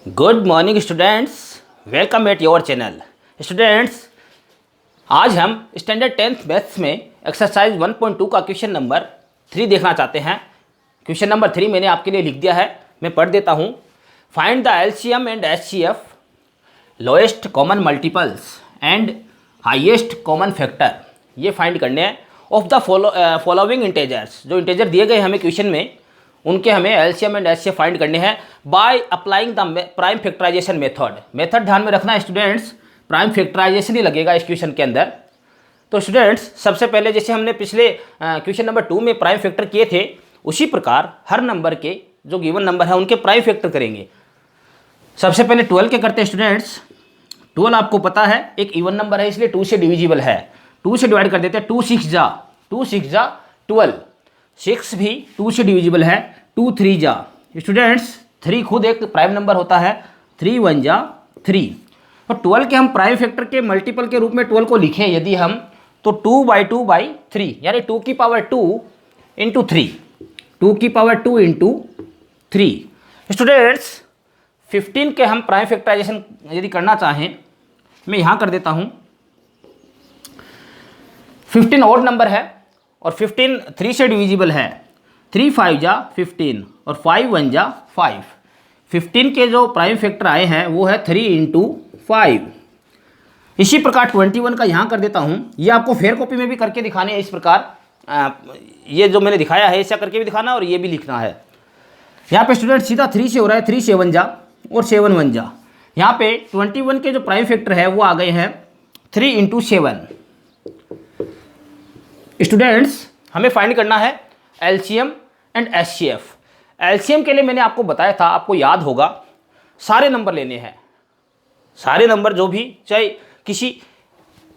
Good morning students, welcome at your channel. Students, आज हम standard 10th maths में exercise 1.2 का क्वेश्चन नंबर 3 देखना चाहते हैं। क्वेश्चन नंबर 3 मैंने आपके लिए लिख दिया है, मैं पढ़ देता हूँ। Find the LCM and HCF, lowest common multiples and highest common factor, ये फाइंड करने हैं ऑफ द फॉलोइंग इंटेजर्स। जो इंटेजर दिए गए हमें क्वेश्चन में, उनके हमें एलसीएम एंड एचसीएफ फाइंड करने हैं by applying the prime factorization method ध्यान में रखना है स्टूडेंट्स, प्राइम फैक्टराइजेशन ही लगेगा इस क्वेश्चन के अंदर। तो स्टूडेंट्स, सबसे पहले जैसे हमने पिछले क्वेश्चन नंबर 2 में प्राइम फैक्टर किए थे, उसी प्रकार हर नंबर के जो गिवन नंबर है उनके प्राइम फैक्टर करेंगे। सबसे पहले 12 के करते हैं स्टूडेंट्स। 12 आपको पता है एक इवन नंबर है, इसलिए 2 से डिविजिबल है। 2 से डिवाइड कर देते हैं। 2 6 जा 12, 6 भी 2 से डिविजिबल है। 2 3 जा स्टूडेंट्स, 3 खुद एक प्राइम नंबर होता है। 3 1 जा 3। और 12 के हम प्राइम फैक्टर के मल्टीपल के रूप में 12 को लिखें यदि हम, तो 2/2/3 यानी 2 की पावर 2 इंटू 3, 2 की पावर 2 इंटू 3। स्टूडेंट्स, 15 के हम प्राइम फैक्टराइजेशन यदि करना चाहें, मैं यहाँ कर देता हूँ। 15 ऑड नंबर है और 15 3 से डिविजिबल है। 3 5 जा 15 और 5 1 जा 5। 15 के जो प्राइम फैक्टर आए हैं वो है 3 इंटू 5। इसी प्रकार 21 का यहाँ कर देता हूँ। ये आपको फेयर कॉपी में भी करके दिखाने हैं इस प्रकार। ये जो मैंने दिखाया है ऐसा करके भी दिखाना और ये भी लिखना है। यहाँ पे स्टूडेंट सीधा 3 से हो रहा है। 3 7 जा और 7 1 जा। यहाँ पे 21 के जो प्राइम फैक्टर है वो आ गए हैं 3 इंटू 7। स्टूडेंट्स, हमें फाइंड करना है एलसीएम एंड एचसीएफ। एलसीएम के लिए मैंने आपको बताया था, आपको याद होगा, सारे नंबर लेने हैं। सारे नंबर जो भी, चाहे किसी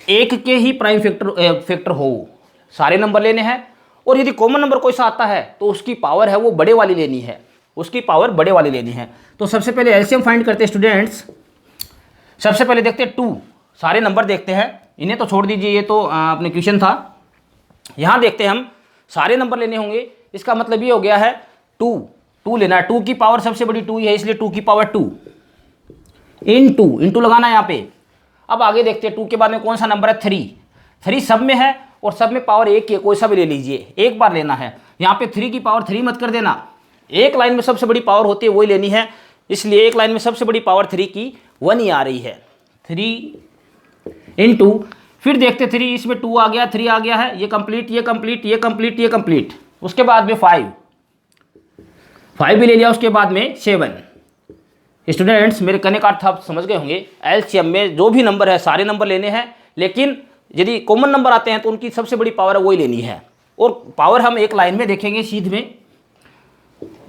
एक के ही प्राइम फैक्टर हो, सारे नंबर लेने हैं। और यदि कॉमन नंबर कोई सा आता है तो उसकी पावर है वो बड़े वाली लेनी है, उसकी पावर बड़े वाली लेनी है। तो सबसे पहले एलसीएम फाइंड करते हैं स्टूडेंट्स। सबसे पहले देखते हैं 2, सारे नंबर देखते हैं, इन्हें तो छोड़ दीजिए, ये तो अपने क्वेश्चन था। यहाँ देखते हैं हम सारे नंबर लेने होंगे। इसका मतलब ये हो गया है 2 लेना है। 2 की पावर सबसे बड़ी 2 ही है, इसलिए 2 की पावर 2 इंटू लगाना है यहाँ पे। अब आगे देखते हैं 2 के बाद में कौन सा नंबर है, 3 सब में है और सब में पावर 1 की है, कोई सा भी ले लीजिए, एक बार लेना है। यहाँ पे 3 की पावर 3 मत कर देना, एक लाइन में सबसे बड़ी पावर होती है वही लेनी है, इसलिए एक लाइन में सबसे बड़ी पावर 3 की 1 ही आ रही है। 3 इंटू, फिर देखते 3, इसमें 2 आ गया, 3 आ गया है, ये कंप्लीट, ये कंप्लीट, ये कंप्लीट, ये कंप्लीट। उसके बाद में 5 भी ले लिया। उसके बाद में 7। स्टूडेंट्स, मेरे कहने का अर्थ आप समझ गए होंगे। एलसीएम में जो भी नंबर है सारे नंबर लेने हैं, लेकिन यदि कॉमन नंबर आते हैं तो उनकी सबसे बड़ी पावर है वही लेनी है। और पावर हम एक लाइन में देखेंगे, सीध में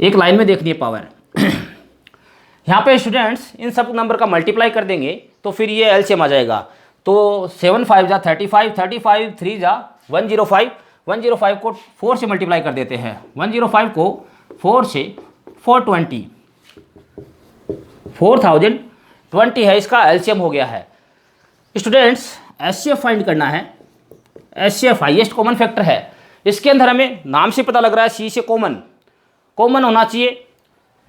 एक लाइन में देखनी है पावर। यहाँ पे स्टूडेंट्स इन सब नंबर का मल्टीप्लाई कर देंगे तो फिर ये एलसीएम आ जाएगा। तो 7 5 जा 35, 35 3 जा 105, 105 को 4 से मल्टीप्लाई कर देते हैं। 105 को 4 से 420, 4020 है, इसका एलसीएम हो गया है। स्टूडेंट्स, एचसीएफ फाइंड करना है। एचसीएफ हाईएस्ट कॉमन फैक्टर है। इसके अंदर हमें नाम से पता लग रहा है सी से कॉमन होना चाहिए।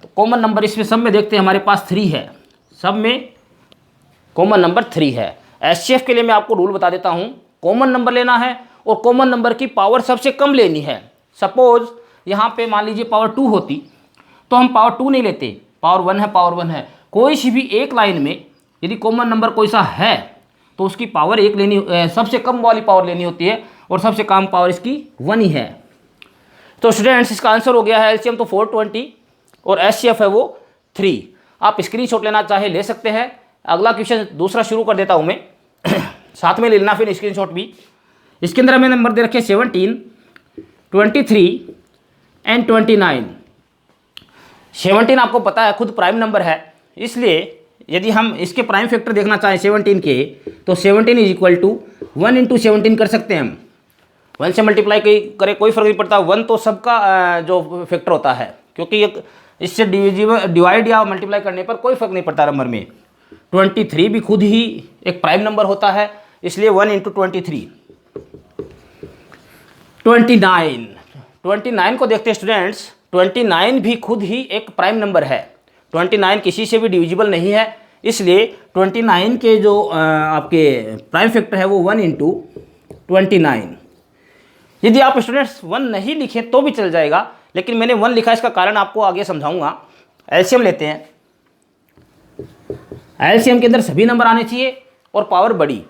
तो कॉमन नंबर इसमें सब में देखते हैं हमारे पास 3 है, सब में कॉमन नंबर 3 है। एचसीएफ के लिए मैं आपको रूल बता देता हूँ। कॉमन नंबर लेना है और कॉमन नंबर की पावर सबसे कम लेनी है। सपोज यहाँ पे मान लीजिए पावर 2 होती तो हम पावर 2 नहीं लेते, पावर 1 है, पावर 1 है। कोई सी भी एक लाइन में यदि कॉमन नंबर कोई सा है तो उसकी पावर 1 लेनी, सबसे कम वाली पावर लेनी होती है, और सबसे कम पावर इसकी 1 ही है। तो स्टूडेंट्स, इसका आंसर हो गया है एलसीएम तो 420 और एचसीएफ है वो 3। आप स्क्रीनशॉट लेना चाहे ले सकते हैं। अगला क्वेश्चन दूसरा शुरू कर देता हूँ मैं, साथ में ले लेना फिर स्क्रीनशॉट भी। इसके अंदर हमें नंबर दे रखे 17, 23 एंड 29। 17 आपको पता है खुद प्राइम नंबर है, इसलिए यदि हम इसके प्राइम फैक्टर देखना चाहें 17 के, तो 17 इज इक्वल टू 1 इंटू 17 कर सकते हैं हम। 1 से मल्टीप्लाई करें कोई फर्क नहीं पड़ता, 1 तो सबका जो फैक्टर होता है, क्योंकि इससे डिवाइड या मल्टीप्लाई करने पर कोई फर्क नहीं पड़ता नंबर में। 23 भी खुद ही एक प्राइम नंबर होता है, इसलिए 1 इंटू 23। 29 को देखते हैं स्टूडेंट्स। 29 भी खुद ही एक प्राइम नंबर है, 29 किसी से भी डिविजिबल नहीं है, इसलिए 29 के जो आपके प्राइम फैक्टर है वो 1 इंटू 29। यदि आप स्टूडेंट्स 1 नहीं लिखें तो भी चल जाएगा, लेकिन मैंने 1 लिखा, इसका कारण आपको आगे समझाऊंगा। एलसीएम लेते हैं। एलसीएम के अंदर सभी नंबर आने चाहिए और पावर बड़ी,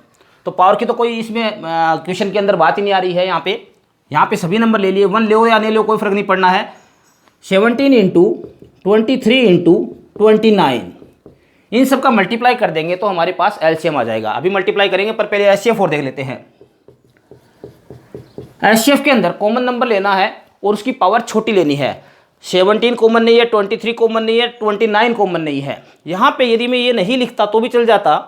तो पावर की तो कोई इसमें क्वेश्चन के अंदर बात ही नहीं आ रही है। यहाँ पे सभी नंबर ले लिए, 1 ले या नहीं ले कोई फर्क नहीं पड़ना है। 17 इंटू 23 इंटू 29, इन सब का मल्टीप्लाई कर देंगे तो हमारे पास एलसीएम आ जाएगा। अभी मल्टीप्लाई करेंगे, पर पहले एचसीएफ और देख लेते हैं। एचसीएफ के अंदर कॉमन नंबर लेना है और उसकी पावर छोटी लेनी है। 17 कॉमन नहीं है, 23 कॉमन नहीं है, 29 कॉमन नहीं है। यहाँ पे यदि मैं ये नहीं लिखता तो भी चल जाता।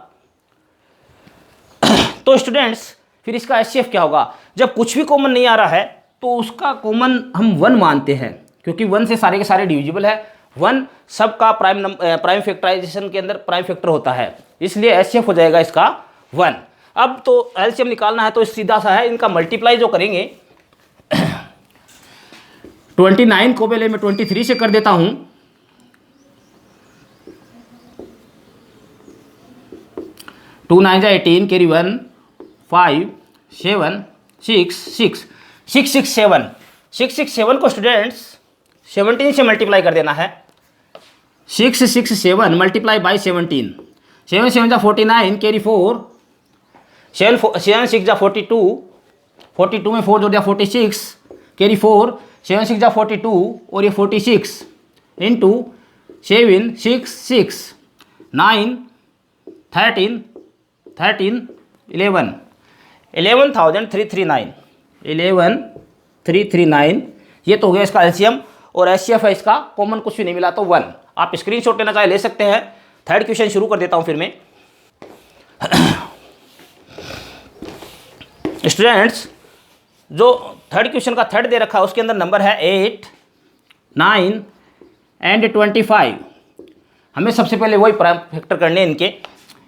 तो स्टूडेंट्स फिर इसका एचसीएफ क्या होगा? जब कुछ भी कॉमन नहीं आ रहा है तो उसका कॉमन हम 1 मानते हैं, क्योंकि 1 से सारे के सारे डिविजिबल है। 1 सबका प्राइम फैक्टराइजेशन के अंदर प्राइम फैक्टर होता है, इसलिए एचसीएफ हो जाएगा इसका 1। अब तो एलसीएम निकालना है तो सीधा सा है, इनका मल्टीप्लाई जो करेंगे 29 को पहले मैं 23 से कर देता हूं। 2 9 जा 18, कैरी 1 5 7 6 6 6 6 7 6 6 7 को स्टूडेंट्स 17 से मल्टीप्लाई कर देना है। 6 6 7 मल्टीप्लाई बाई 17, 7 7 जा 49, कैरी 4, 7 6 जा 42, 42 में 4 जोड़ दिया 46, कैरी 4, 7 6 जा 42 और ये 46 इंटू 7 6 6 9 13 13 11 11,339 11,339। ये तो हो गया इसका एलसीएम और एचसीएफ है इसका। कॉमन कुछ भी नहीं मिला तो 1। आप स्क्रीनशॉट लेना चाहे ले सकते हैं। थर्ड क्वेश्चन शुरू कर देता हूं फिर मैं। स्टूडेंट्स जो थर्ड क्वेश्चन का थर्ड दे रखा है उसके अंदर नंबर है 8 9 एंड 25। हमें सबसे पहले वही प्राइम फैक्टर करने हैं इनके।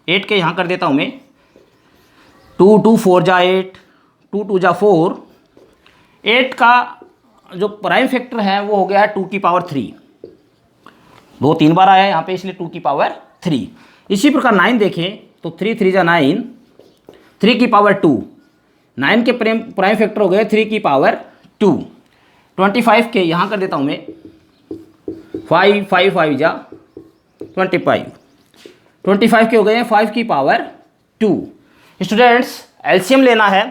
8 के यहाँ कर देता हूँ मैं। 2 2 4 जा 8, 2 2 जा 4। 8 का जो प्राइम फैक्टर है वो हो गया है 2 की पावर 3। 2 3 बार आया है यहाँ पे, इसलिए 2 की पावर 3। इसी प्रकार 9 देखें तो 3 3 जा 9, 3 की पावर 2। 9 के प्राइम फैक्टर हो गए 3 की पावर 2। 25 के यहाँ कर देता हूँ मैं। 5 5 5 जा 25। 25 के हो गए हैं 5 की पावर 2। स्टूडेंट्स एलसीएम लेना है।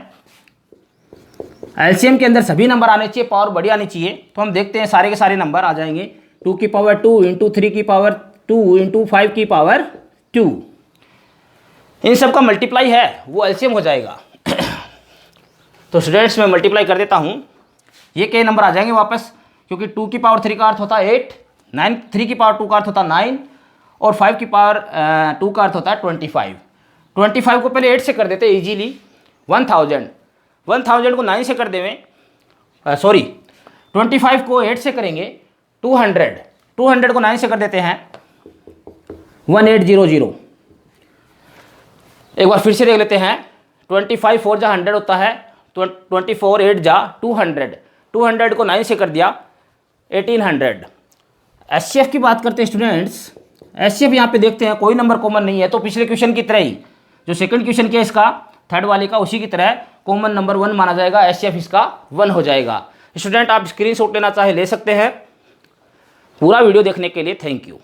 एलसीएम के अंदर सभी नंबर आने चाहिए, पावर बड़ी आनी चाहिए। तो हम देखते हैं सारे के सारे नंबर आ जाएंगे। 2 की पावर 2 इंटू 3 की पावर 2 इंटू 5 की पावर 2। इन सब का मल्टीप्लाई है वो एलसीएम हो जाएगा। तो स्टूडेंट्स मैं मल्टीप्लाई कर देता हूँ। ये कई नंबर आ जाएंगे वापस, क्योंकि 2 की पावर 3 का अर्थ होता है 8, 9 3 की पावर 2 का अर्थ होता है 9 और 5 की पावर 2 का अर्थ होता है 25। 25 को पहले 8 से कर देते इजीली। 1000 को 9 से कर देवें, सॉरी 25 को 8 से करेंगे 200 को 9 से कर देते हैं 1800। एक बार फिर से देख लेते हैं। 25 4 जा 100 होता है, 24 8 जा 200 को 9 से कर दिया 1800। एचसीएफ की बात करते हैं स्टूडेंट्स। एचसीएफ यहाँ पे देखते हैं कोई नंबर कॉमन नहीं है, तो पिछले क्वेश्चन की तरह ही जो सेकंड क्वेश्चन किया इसका थर्ड वाले का, उसी की तरह कॉमन नंबर 1 माना जाएगा। एचसीएफ इसका 1 हो जाएगा। स्टूडेंट आप स्क्रीनशॉट लेना चाहे ले सकते हैं। पूरा वीडियो देखने के लिए थैंक यू।